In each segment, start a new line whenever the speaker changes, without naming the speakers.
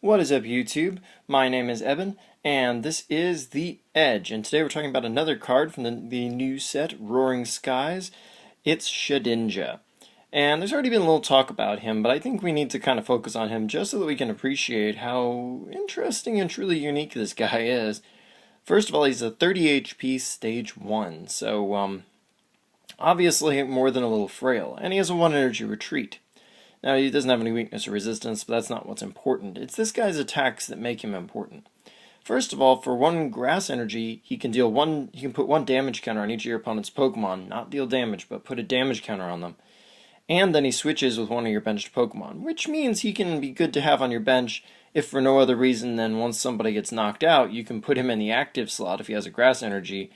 What is up, YouTube? My name is Evan, and this is The Edge. And today we're talking about another card from the new set, Roaring Skies. It's Shedinja. And there's already been a little talk about him, but I think we need to kind of focus on him just so that we can appreciate how interesting and truly unique this guy is. First of all, he's a 30 HP stage 1, so obviously more than a little frail, and he has a 1 energy retreat. Now, he doesn't have any weakness or resistance, but that's not what's important. It's this guy's attacks that make him important. First of all, for 1 grass energy, he can put 1 damage counter on each of your opponent's Pokemon. Not deal damage, but put a damage counter on them. And then he switches with 1 of your benched Pokemon, which means he can be good to have on your bench if for no other reason than once somebody gets knocked out, you can put him in the active slot if he has a grass energy,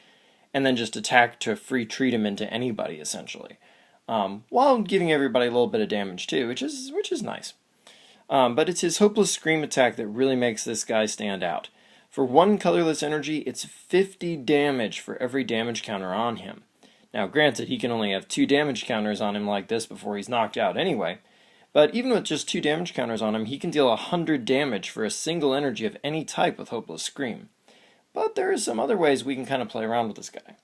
and then just attack to free treat him into anybody, essentially. While giving everybody a little bit of damage too, which is nice. But it's his Hopeless Scream attack that really makes this guy stand out. For 1 colorless energy, it's 50 damage for every damage counter on him. Now, granted, he can only have 2 damage counters on him like this before he's knocked out anyway, but even with just 2 damage counters on him, he can deal 100 damage for a single energy of any type with Hopeless Scream. But there are some other ways we can kind of play around with this guy.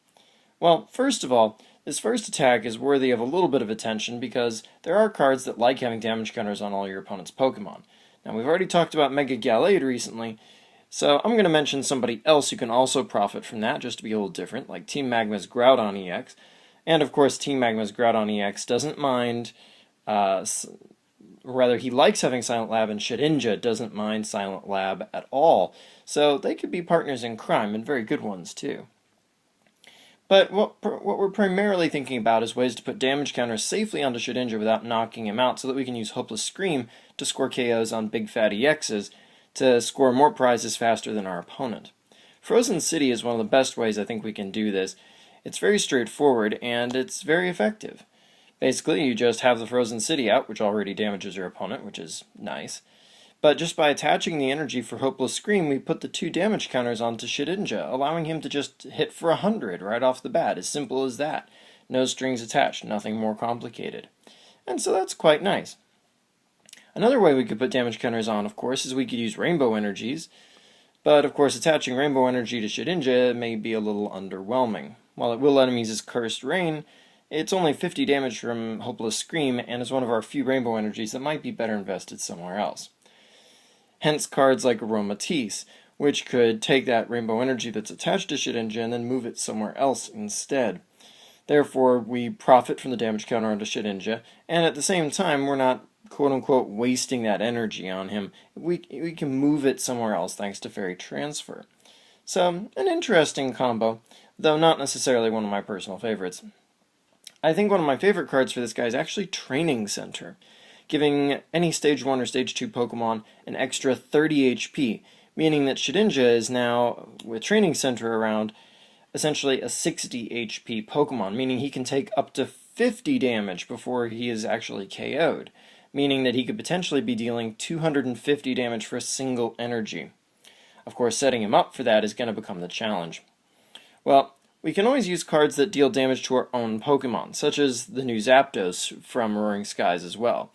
Well, first of all, this first attack is worthy of a little bit of attention because there are cards that like having damage counters on all your opponent's Pokemon. Now, we've already talked about Mega Gallade recently, so I'm going to mention somebody else who can also profit from that, just to be a little different, like Team Magma's Groudon EX. And, of course, Team Magma's Groudon EX doesn't mind, rather, he likes having Silent Lab, and Shedinja doesn't mind Silent Lab at all. So they could be partners in crime, and very good ones, too. But what we're primarily thinking about is ways to put damage counters safely onto Shedinja without knocking him out so that we can use Hopeless Scream to score KOs on big fat EXs to score more prizes faster than our opponent. Frozen City is one of the best ways I think we can do this. It's very straightforward and it's very effective. Basically, you just have the Frozen City out, which already damages your opponent, which is nice. But just by attaching the energy for Hopeless Scream, we put the 2 damage counters onto Shedinja, allowing him to just hit for 100 right off the bat. As simple as that. No strings attached, nothing more complicated. And so that's quite nice. Another way we could put damage counters on, of course, is we could use Rainbow Energies. But, of course, attaching Rainbow Energy to Shedinja may be a little underwhelming. While it will let him use his Cursed Rain, it's only 50 damage from Hopeless Scream, and is one of our few Rainbow Energies that might be better invested somewhere else. Hence cards like Aromatisse, which could take that rainbow energy that's attached to Shedinja and then move it somewhere else instead. Therefore, we profit from the damage counter onto Shedinja, and at the same time, we're not quote-unquote wasting that energy on him. We can move it somewhere else thanks to Fairy Transfer. So, an interesting combo, though not necessarily one of my personal favorites. I think one of my favorite cards for this guy is actually Training Center, giving any Stage 1 or Stage 2 Pokemon an extra 30 HP, meaning that Shedinja is now, with Training Center around, essentially a 60 HP Pokemon, meaning he can take up to 50 damage before he is actually KO'd, meaning that he could potentially be dealing 250 damage for a single energy. Of course, setting him up for that is going to become the challenge. Well, we can always use cards that deal damage to our own Pokemon, such as the new Zapdos from Roaring Skies as well,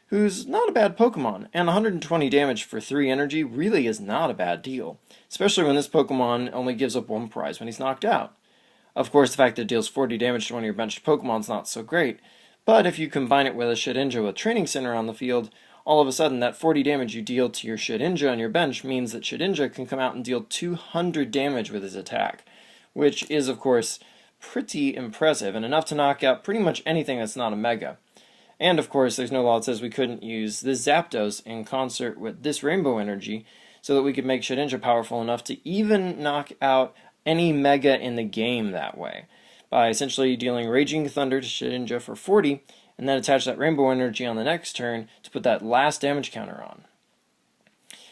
who's not a bad Pokemon, and 120 damage for 3 energy really is not a bad deal, especially when this Pokemon only gives up 1 prize when he's knocked out. Of course, the fact that it deals 40 damage to one of your benched Pokemon's not so great, but if you combine it with a Shedinja with Training Center on the field, all of a sudden that 40 damage you deal to your Shedinja on your bench means that Shedinja can come out and deal 200 damage with his attack, which is, of course, pretty impressive, and enough to knock out pretty much anything that's not a Mega. And, of course, there's no law that says we couldn't use this Zapdos in concert with this Rainbow Energy so that we could make Shedinja powerful enough to even knock out any Mega in the game that way, by essentially dealing Raging Thunder to Shedinja for 40, and then attach that Rainbow Energy on the next turn to put that last damage counter on.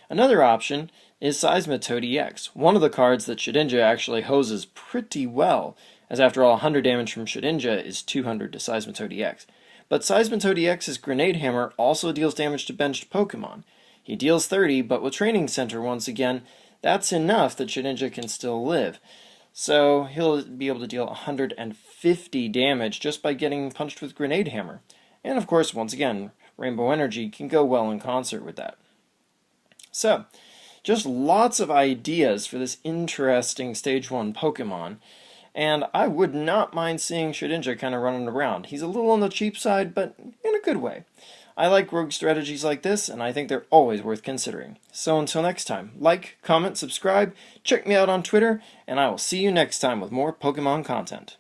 Another option is Seismitoad EX, one of the cards that Shedinja actually hoses pretty well, as after all, 100 damage from Shedinja is 200 to Seismitoad EX. But Seismitoad EX's Grenade Hammer also deals damage to benched Pokemon. He deals 30, but with Training Center once again, that's enough that Shedinja can still live. So he'll be able to deal 150 damage just by getting punched with Grenade Hammer. And of course, once again, Rainbow Energy can go well in concert with that. So, just lots of ideas for this interesting Stage 1 Pokemon. And I would not mind seeing Shedinja kind of running around. He's a little on the cheap side, but in a good way. I like rogue strategies like this, and I think they're always worth considering. So until next time, like, comment, subscribe, check me out on Twitter, and I will see you next time with more Pokemon content.